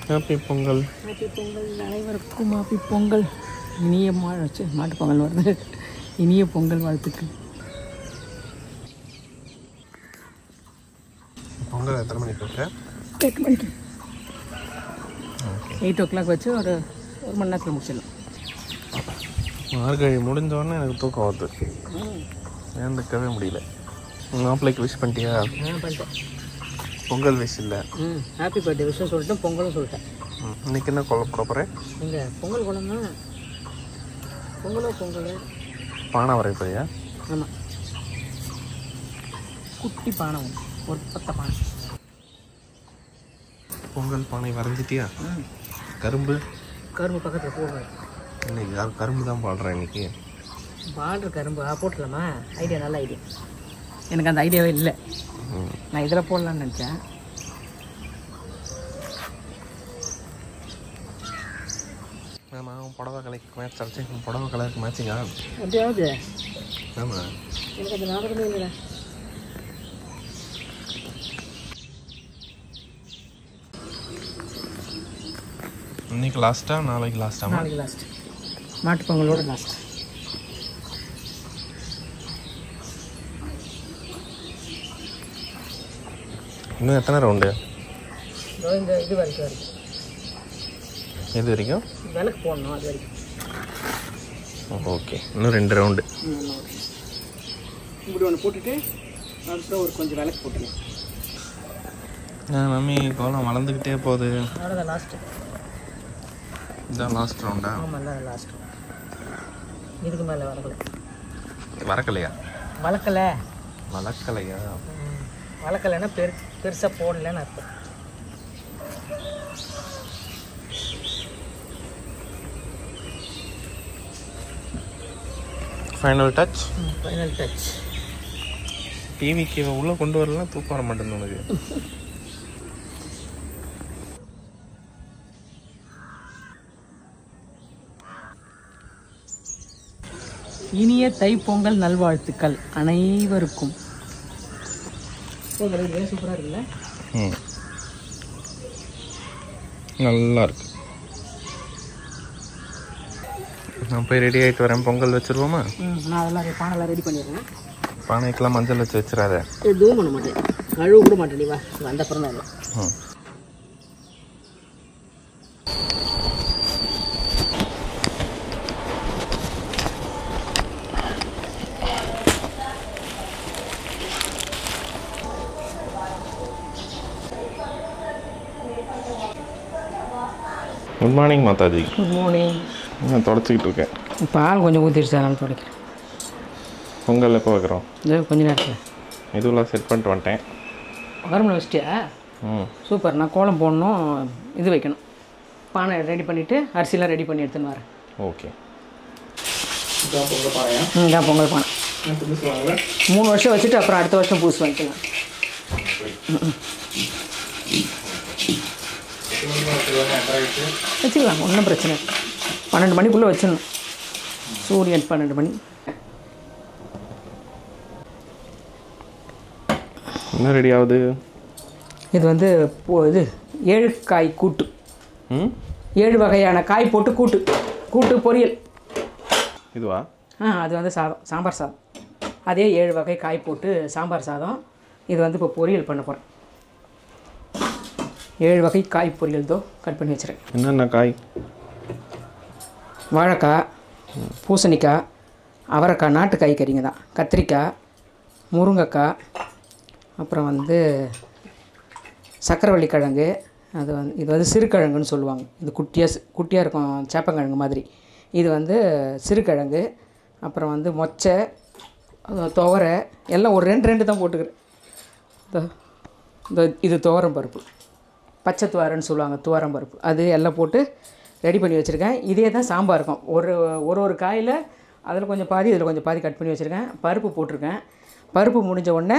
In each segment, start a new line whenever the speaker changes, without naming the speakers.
Happy Pongal.
Happy Pongal அனைவருக்கும். Happy Pongal. இனிய மாட்டு பொங்கல் வருது. இனிய பொங்கல் வாழ்த்துக்கள்.
பொங்கல் எத்தனை மணிக்கு வைக்க?
8 மணிக்கு. 8 o'clock வச்சு ஒரு மணி நேரத்தில் முடிச்சிடலாம்.
மார்கழி முடிஞ்சோடனே எனக்கு தூக்கம் வருது. ஏந்துக்கவே முடியல. மாப்பிள்ளைக்கு விஷ் பண்ணிட்டியா?
பண்ணிட்டேன்.
பொங்கல் விஷ் இல்லை.
ஹாப்பி பர்த்டே விஷயம் சொல்லிட்டேன், பொங்கலும் சொல்லிட்டேன்.
இன்னைக்கு என்ன கொலை போட போகிறேன்?
இங்கே பொங்கல் குழம்பு. பொங்கல்
பானை வரைய போறியா?
ஆமாம், குட்டி பானை ஒன்று, ஒரு பத்த பானை.
பொங்கல் பானை வரைஞ்சிட்டியா? கரும்பு
பக்கத்தில் போடுறேன்.
இன்னைக்கு யார் கரும்பு தான் பாடுறேன் இன்னைக்கு?
பாடுற கரும்பு போட்டுடலாமா? ஐடியா, நல்ல ஐடியா. எனக்கு அந்த ஐடியாவே இல்லை. நான் இதில் போடலான்னு நினச்சேன்.
ஆமாம், புடவை கலைக்கு மேட்ச் அடிச்சு புடவை கலருக்கு மேட்சிங்கா?
அப்படியாவது
ஆமாம்,
எனக்கு அது ஞாபகமே இல்லைடா.
இன்னைக்கு லாஸ்ட்டா நாளைக்கு லாஸ்ட்டா?
நாளைக்கு லாஸ்ட், மாட்டு பொங்கலோட லாஸ்ட்.
இன்னும் எத்தனை ரவுண்டு?
இந்த இது வரைக்கும் இருக்குது.
எது வரைக்கும்?
விளக்கு போடணும், அது வரைக்கும்.
ஓகே, இன்னும் 2 ரவுண்டு.
இப்படி ஒன்று போட்டுட்டு அதுக்கப்புறம் ஒரு கொஞ்சம் விளக்கு போட்டுருவேன்.
மம்மி கோலம் வளர்ந்துக்கிட்டே போகுது.
அவ்வளோதான் லாஸ்ட்டு.
இதுதான் லாஸ்ட் ரவுண்டா?
ஆமாம், இல்லை லாஸ்ட். இதுக்கு மேலே
வரக்கலையா? வளர்க்கலையா?
வளர்க்கலைன்னா பெருசாக போடலன்னு அர்த்தம்.
Final touch. டிவிக்கு உள்ளே கொண்டு வரலாம், தூக்கம் வர மாட்டேங்குது உனக்கு.
இனிய தைப்பொங்கல் நல்வாழ்த்துக்கள் அனைவருக்கும். சூப்பராக இருக்குல்ல?
நல்லா இருக்கு. நான் போய் ரெடி ஆகிட்டு வரேன். பொங்கல் வச்சுருவோமா?
நான் அதெல்லாம் பானைலாம் ரெடி பண்ணிடுறேன்.
பானைக்கெல்லாம் மஞ்சள் வச்சு வச்சிடாத.
எதுவும் பண்ண மாட்டேன், கழுவு கூட மாட்டேன். நீ வா, வந்த அப்புறம் தான்.
Good morning Mataji.
Good morning.
நான் தொடச்சிக்கிட்டு இருக்கேன்.
பால் கொஞ்சம் ஊற்றிடுச்சு, அதனால துடைக்கிறேன்.
பொங்கல் எப்போ வைக்கிறோம்?
கொஞ்ச நேரத்தில்
இதுவெல்லாம் செட் பண்ணிட்டு வந்துட்டேன்.
கரும்புல வச்சிட்டியா? சூப்பர். நான் கோலம் போடணும், இது வைக்கணும். பானை ரெடி பண்ணிவிட்டு அரிசிலாம் ரெடி பண்ணி எடுத்துன்னு வரேன்.
ஓகே.
இதான் பொங்கல் பானை. 3 வருஷம் வச்சுட்டு அப்புறம் அடுத்த வருஷம் புதுசு வாங்கிக்கலாம். வச்சுக்கலாம், ஒன்றும் பிரச்சனை இல்லை. 12 மணிக்குள்ளே வச்சிடணும். சூரியன் 12 மணி.
என்ன ரெடி ஆகுது?
இது வந்து இது 7 காய் கூட்டு. 7 வகையான காய் போட்டு கூட்டு பொரியல்.
இதுவா?
அது வந்து சாதம், சாம்பார் சாதம். அதே 7 வகை காய் போட்டு சாம்பார் சாதம். இது வந்து இப்போ பொரியல் பண்ண போகிறேன். 7 வகை காய் பொரியல் கட் பண்ணி வச்சுருக்கேன்.
என்னென்ன காய்?
வாழைக்காய், பூசணிக்காய், அவரைக்காய், நாட்டு காய்கறிங்க தான், கத்திரிக்காய், முருங்கைக்காய், அப்புறம் வந்து சக்கரவள்ளி கிழங்கு. இது வந்து சிறுகிழங்குன்னு சொல்லுவாங்க. இது குட்டியாக இருக்கும், சேப்பங்கிழங்கு மாதிரி. இது வந்து சிறுகிழங்கு. அப்புறம் வந்து மொச்சை, துவரை எல்லாம் ஒரு 2 தான் போட்டுக்கிறேன். இது துவரம் பருப்பு, பச்சை துவரன்னு சொல்லுவாங்க, துவரம் பருப்பு. அது எல்லாம் போட்டு ரெடி பண்ணி வச்சுருக்கேன். இதே தான் சாம்பார் இருக்கும். ஒரு காயில் அதில் கொஞ்சம் பாதி, இதில் கொஞ்சம் பாதி கட் பண்ணி வச்சுருக்கேன். பருப்பு போட்டிருக்கேன். பருப்பு முடிஞ்ச உடனே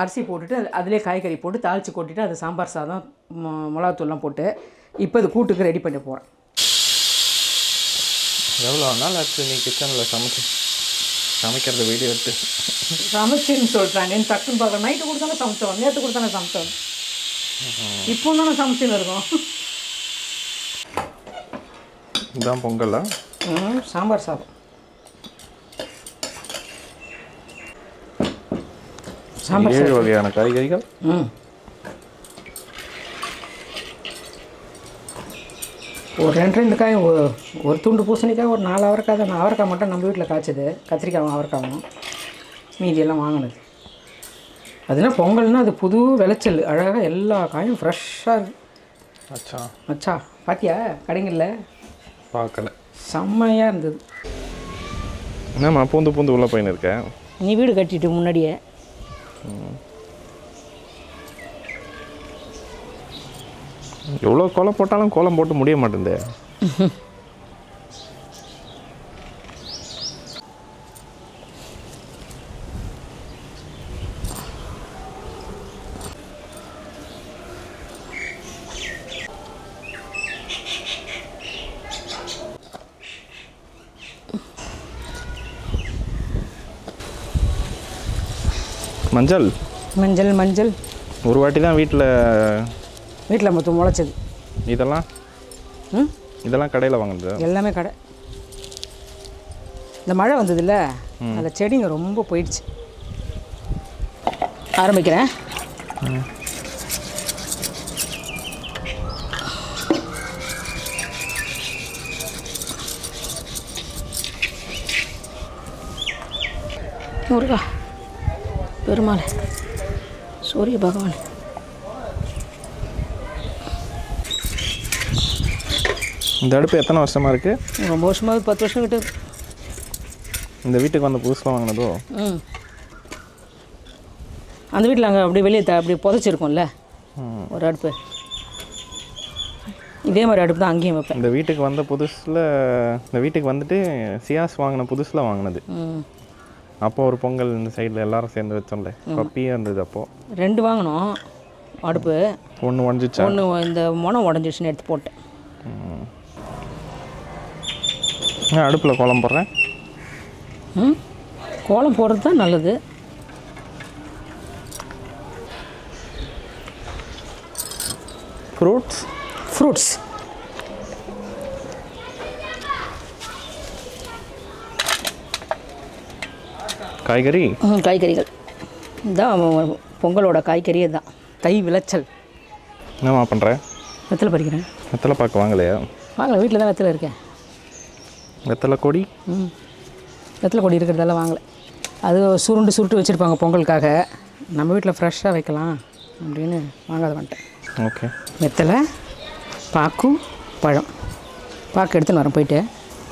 அரிசி போட்டுட்டு அதிலே காய்கறி போட்டு தாளித்து கொட்டிட்டு அது சாம்பார் சாதம், மிளகாத்தூள்லாம் போட்டு இப்போ இது கூட்டுக்கு ரெடி பண்ணி போகிறேன்.
எவ்வளோ நாள் ஆச்சு நீ கிச்சனில் சமைக்கிறத வீடியோ எடுத்து?
சமைச்சுன்னு சொல்கிறாங்க, டக்குன்னு பார்க்குறேன். நைட்டு கொடுத்தானே சமைச்சோம், நேற்று கொடுத்தானே சமைச்சோம், இப்போ தானே சமைச்சுன்னு இருக்கோம்.
இதுதான் பொங்கலா?
சாம்பார் சாதம். சாம்பார்
7 வகையான காய்கறிகள்.
ஒரு 2 காய், ஒரு துண்டு பூசணிக்காய், ஒரு 4 அவரைக்காய் தான். அவரைக்காய் மட்டும் நம்ம வீட்டில் காய்ச்சது, கத்திரிக்காயும் அவரைக்காயும். மீதியெல்லாம் வாங்கினது. அதுனா பொங்கல்னால் அது புது விளைச்சல், அழகாக எல்லா காயும் ஃப்ரெஷ்ஷாக இருக்குது. அச்சா பாத்தியா கடைங்களில்?
பார்க்கல.
செம்மையாக இருந்தது.
என்னம்மா பூந்து உள்ள போயின்னு இருக்கேன்?
நீ வீடு கட்டிட்டு முன்னாடியே.
எவ்வளோ கோலம் போட்டாலும் கோலம் போட்டு முடிய மாட்டேங்குது. மஞ்சள்
மஞ்சள் மஞ்சள்
ஒரு வாட்டி தான் வீட்டில்
மொத்தம் முளைச்சது.
இதெல்லாம் கடையில் வாங்குறது
எல்லாமே கடை. இந்த மழை வந்ததில்ல, அதில் செடிங்க ரொம்ப போயிடுச்சு. ஆரம்பிக்கிறேன். முருகா, பெருமாள், சூரிய பகவான்.
இந்த அடுப்பு எத்தனை வருஷமாக இருக்குது?
ரொம்ப வருஷமாக, 10 வருஷம் கிட்ட.
இந்த வீட்டுக்கு வந்த புதுசில் வாங்கினதோ?
அந்த வீட்டில் அங்கே அப்படியே வெளியே அப்படி புதைச்சிருக்கோம்ல ஒரு அடுப்பு. இதே மாதிரி அடுப்பு தான் அங்கேயும் வைப்பேன்.
இந்த வீட்டுக்கு வந்த புதுசில், இந்த வீட்டுக்கு வந்துட்டு சியாஸ் வாங்கின புதுசில் வாங்கினது. அப்போது ஒரு பொங்கல் இந்த சைடில் எல்லாரும் சேர்ந்து வச்சோம்ல, பப்பியாக இருந்தது. அப்போது
2 வாங்கினோம் அடுப்பு.
ஒன்று உடஞ்சிச்சா?
ஒன்று இந்த முனம் உடஞ்சிடுச்சுன்னு எடுத்து போட்டேன்.
அடுப்பில் கோலம் போடுறேன்.
கோலம் போடுறது தான் நல்லது. ஃப்ரூட்ஸ் காய்கறிகள் இதுதான் பொங்கலோட காய்கறியே தான். தை விளைச்சல்.
என்னம்மா பண்ணுறேன்?
வெத்தலை பறிக்கிறேன்.
வெத்தலை பார்க்க வாங்கலையா?
வாங்கலை, வீட்டில் தான் வெத்தலை இருக்கேன்.
வெத்தலை கொடி?
வெத்தலை கொடி இருக்கிறதெல்லாம் வாங்கலை. அது சுருட்டு வச்சுருப்பாங்க பொங்கலுக்காக. நம்ம வீட்டில் ஃப்ரெஷ்ஷாக வைக்கலாம் அப்படின்னு வாங்காத வந்துட்டேன்.
ஓகே.
வெத்தலை, பாக்கு, பழம். பாக்கு எடுத்துன்னு வரேன் போயிட்டு.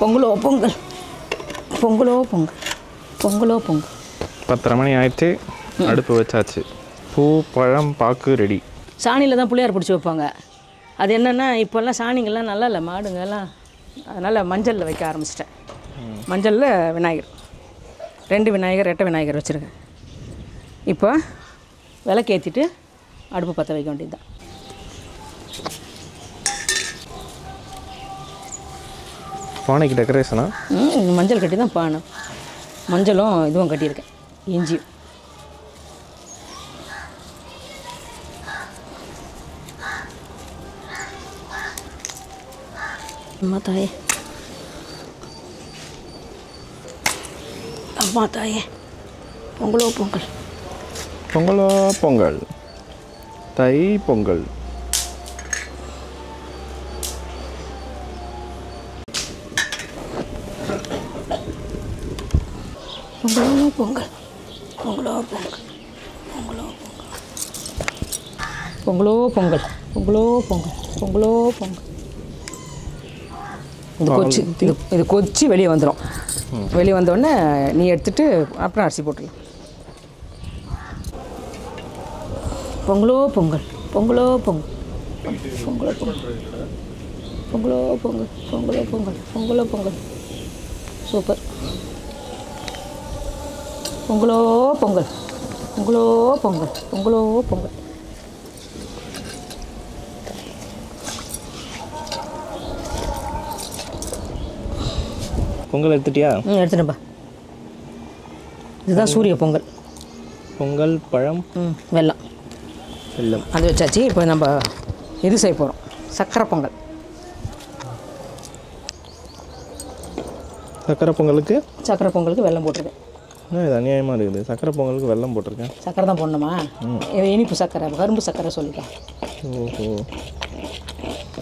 பொங்கலோ பொங்கல், பொங்கலோ பொங்கல், பொங்கலோ பொங்கல்.
10:30 மணி ஆயிடுச்சு. அடுப்பு வச்சாச்சு. பூ, பழம், பாக்கு ரெடி.
சாணியில் தான் பிள்ளையார் பிடிச்சி வைப்பாங்க. அது என்னென்னா இப்போல்லாம் சாணிங்கள்லாம் நல்லா இல்லை, மாடுங்கெல்லாம். அதனால் மஞ்சளில் வைக்க ஆரம்பிச்சிட்டேன். மஞ்சளில் விநாயகர், 2 விநாயகர், ரெட்டை விநாயகர் வச்சுருக்கேன். இப்போ விளக்கேற்றிட்டு அடுப்பு பற்ற வைக்க வேண்டியது தான்.
பானைக்கு டெக்கரேஷனா?
மஞ்சள் கட்டி தான் பானை. மஞ்சளும் இதுவும் கட்டியிருக்கேன், இஞ்சியும். அம்மா தாயே, அம்மா தாயே, பொங்கலோ பொங்கல்,
பொங்கலோ பொங்கல், தை பொங்கல்.
பொங்கலோ பொங்கல், பொங்கலோ பொங்கல், பொங்கலோ பொங்கல், பொங்கலோ பொங்கல், பொங்கலோ பொங்கல், பொங்கலோ பொங்கல். இது கொச்சி வெளியே வந்துடும். வெளியே வந்தோடனே நீ எடுத்துகிட்டு அப்புறம் அரிசி போட்டுடலாம். பொங்கலோ பொங்கல், பொங்கலோ பொங்கல், பொங்கலோ பொங்கல், பொங்கலோ பொங்கல், பொங்கலோ பொங்கல், பொங்கலோ பொங்கல். சூப்பர். பொங்கலோ பொங்கல், பொங்கலோ பொங்கல், பொங்கலோ பொங்கல்.
பொங்கல் எடுத்துட்டியா?
எடுத்துட்டேன்ப்பா. இதுதான் சூரிய பொங்கல்.
பொங்கல், பழம்,
வெல்லம் அது வச்சாச்சு. இப்போ நம்ம இது செய்ய போகிறோம், சக்கரை பொங்கல்.
சக்கரை பொங்கலுக்கு
வெல்லம் போட்டிருக்கேன்.
இது அநியாயமாக இருக்குது. சக்கரை பொங்கலுக்கு வெல்லம் போட்டிருக்கேன்.
சக்கரை தான் போடணுமா? இது இனிப்பு சக்கரை, கரும்பு சக்கரை சொல்லிட்டேன்.
ஓஹோ.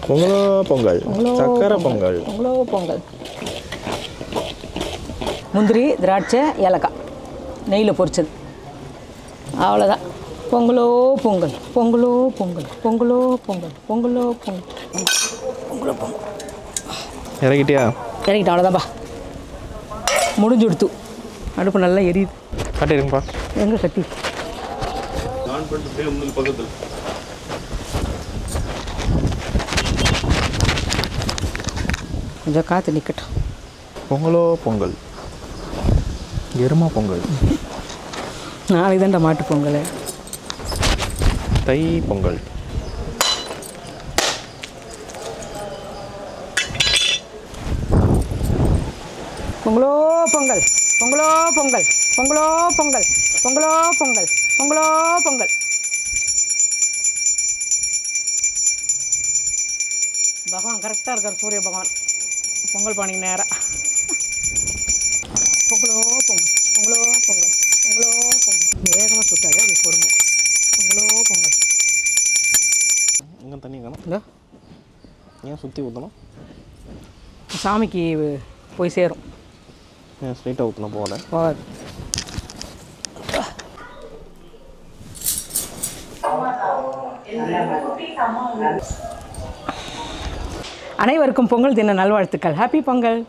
பொங்கலோ பொங்கல், சக்கரை பொங்கல்.
பொங்கலோ பொங்கல். முந்திரி, திராட்சை, ஏலக்காய் நெய்யில் பொரிச்சது. அவ்வளோதான். பொங்கலோ பொங்கல், பொங்கலோ பொங்கல், பொங்கலோ பொங்கல், பொங்கலோ பொங்கல், பொங்கலோ பொங்கல்.
இறக்கிட்டியா?
இறக்கிட்டேன். அவ்வளோதான்ப்பா, முடிஞ்சு கொடுத்து. அடுப்பு நல்லா எரியுது.
கட்டிடுங்கப்பா.
எங்கே கட்டி?
பக்கத்தில்
கொஞ்சம் காற்று நிற்கட்டும்.
பொங்கலோ பொங்கல், எருமா பொங்கல்,
நாளைக்கு தான்டா மாட்டு பொங்கல்.
தை பொங்கல்.
பொங்கலோ பொங்கல், பொங்கலோ பொங்கல், பொங்கலோ பொங்கல், பொங்கலோ பொங்கல், பொங்கலோ பொங்கல். பகவான் கரெக்டாக இருக்கார், சூரிய பகவான். பொங்கல் பானைக்கு நேராக. பொங்கலோ பொங்கல், பொங்கலோ பொங்கல், பொங்கலோ பொங்கல். வேகமாக சுட்டாரு, அது பொறுமை. பொங்கலோ பொங்கல்.
இங்கே தண்ணி காணும்.
இல்லை,
ஏன் சுற்றி ஊற்றணும்?
சாமிக்கு போய் சேரும்.
ஏன் ஸ்ட்ரைட்டாக ஊற்றணும்? போகல
போகாது. அனைவருக்கும் பொங்கல் தின நல்வாழ்த்துக்கள். ஹாப்பி பொங்கல்.